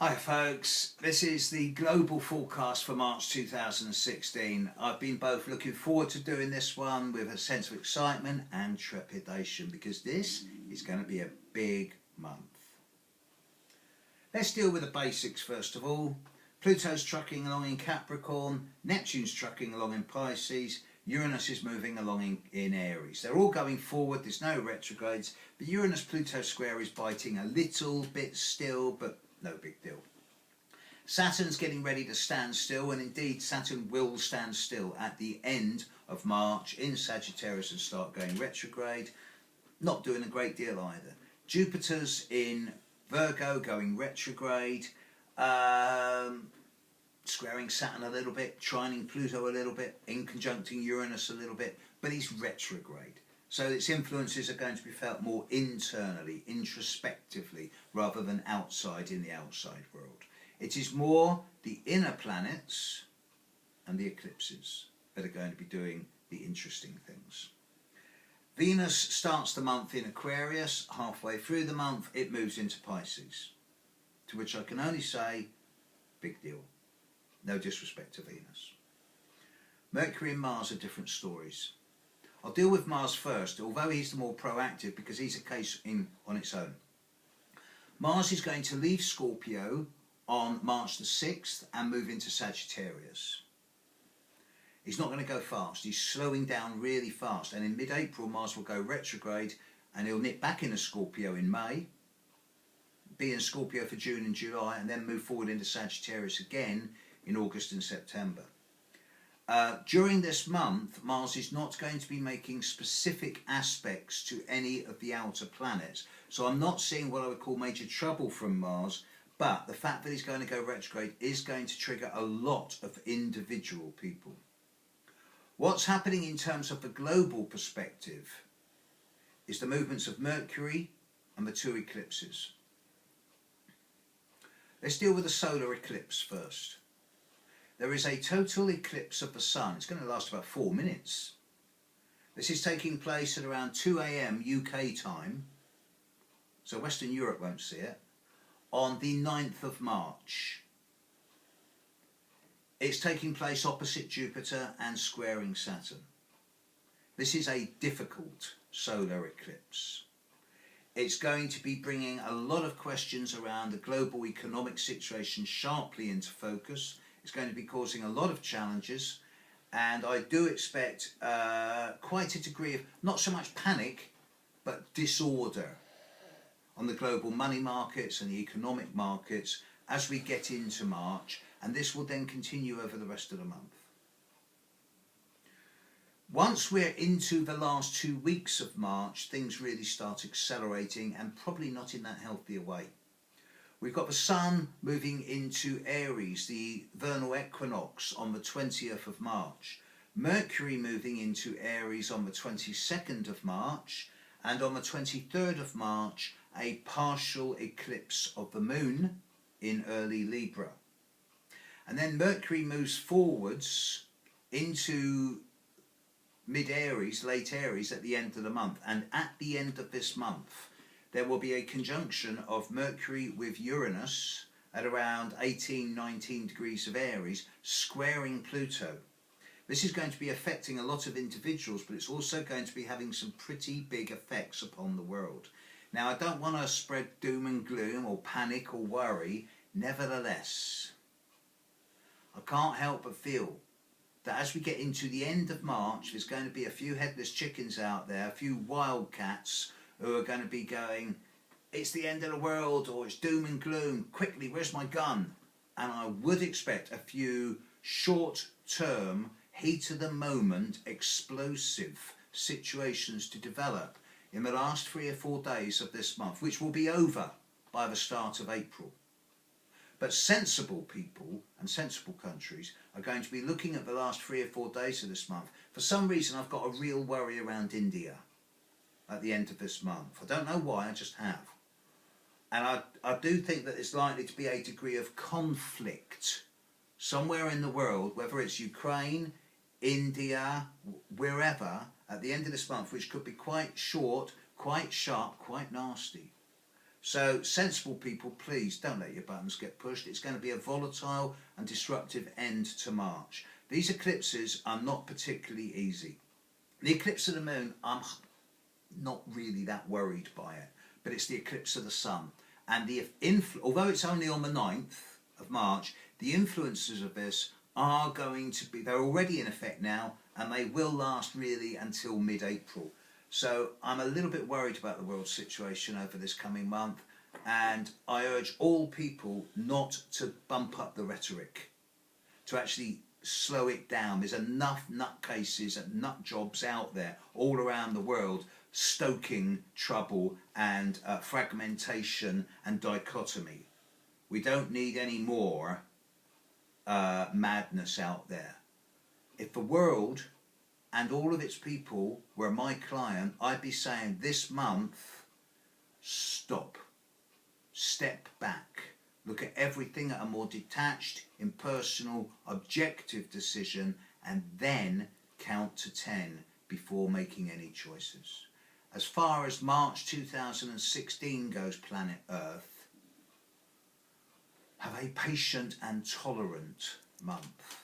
Hi folks, this is the global forecast for March 2016. I've been both looking forward to doing this one with a sense of excitement and trepidation because this is going to be a big month. Let's deal with the basics first of all. Pluto's trucking along in Capricorn, Neptune's trucking along in Pisces, Uranus is moving along in Aries. They're all going forward, there's no retrogrades. The Uranus-Pluto square is biting a little bit still, but no big deal. Saturn's getting ready to stand still, and indeed Saturn will stand still at the end of March in Sagittarius and start going retrograde. Not doing a great deal either. Jupiter's in Virgo going retrograde, squaring Saturn a little bit, trining Pluto a little bit, inconjuncting Uranus a little bit, but he's retrograde. So its influences are going to be felt more internally, introspectively, rather than outside in the outside world. It is more the inner planets and the eclipses that are going to be doing the interesting things. Venus starts the month in Aquarius. Halfway through the month, it moves into Pisces, to which I can only say, big deal. No disrespect to Venus. Mercury and Mars are different stories. I'll deal with Mars first, although he's the more proactive because he's a case on its own. Mars is going to leave Scorpio on March the 6th and move into Sagittarius. He's not going to go fast, he's slowing down really fast, and in mid-April Mars will go retrograde and he'll nip back into Scorpio in May, be in Scorpio for June and July, and then move forward into Sagittarius again in August and September. During this month, Mars is not going to be making specific aspects to any of the outer planets. So I'm not seeing what I would call major trouble from Mars, but the fact that he's going to go retrograde is going to trigger a lot of individual people. What's happening in terms of the global perspective is the movements of Mercury and the two eclipses. Let's deal with the solar eclipse first. There is a total eclipse of the sun. It's going to last about 4 minutes. This is taking place at around 2 AM UK time, so Western Europe won't see it, on the 9th of March. It's taking place opposite Jupiter and squaring Saturn. This is a difficult solar eclipse. It's going to be bringing a lot of questions around the global economic situation sharply into focus. It's going to be causing a lot of challenges, and I do expect quite a degree of, not so much panic, but disorder on the global money markets and the economic markets as we get into March, and this will then continue over the rest of the month. Once we're into the last 2 weeks of March, things really start accelerating, and probably not in that healthy a way. We've got the Sun moving into Aries, the vernal equinox, on the 20th of March. Mercury moving into Aries on the 22nd of March. And on the 23rd of March, a partial eclipse of the Moon in early Libra. And then Mercury moves forwards into mid-Aries, late Aries, at the end of the month. And at the end of this month, there will be a conjunction of Mercury with Uranus at around 18-19 degrees of Aries, squaring Pluto. This is going to be affecting a lot of individuals, but it's also going to be having some pretty big effects upon the world. Now, I don't want to spread doom and gloom or panic or worry. Nevertheless, I can't help but feel that as we get into the end of March, there's going to be a few headless chickens out there, a few wildcats, who are going to be going, it's the end of the world, or it's doom and gloom, quickly, where's my gun? And I would expect a few short-term, heat-of-the-moment, explosive situations to develop in the last 3 or 4 days of this month, which will be over by the start of April. But sensible people and sensible countries are going to be looking at the last 3 or 4 days of this month. For some reason, I've got a real worry around India at the end of this month. I don't know why, I just have. And I do think that there's likely to be a degree of conflict somewhere in the world, whether it's Ukraine, India, wherever, at the end of this month, which could be quite short, quite sharp, quite nasty. So sensible people, please don't let your buttons get pushed. It's going to be a volatile and disruptive end to March. These eclipses are not particularly easy. The eclipse of the moon, I'm not really that worried by it, but it's the eclipse of the sun. And although it's only on the 9th of March, the influences of this are going to be, they're already in effect now, and they will last really until mid-April. So I'm a little bit worried about the world situation over this coming month, and I urge all people not to bump up the rhetoric, to actually slow it down. There's enough nutcases and nut jobs out there all around the world stoking trouble and fragmentation and dichotomy. We don't need any more madness out there. If the world and all of its people were my client, I'd be saying this month, stop, step back, look at everything at a more detached, impersonal, objective decision, and then count to 10 before making any choices. As far as March 2016 goes, planet Earth, have a patient and tolerant month.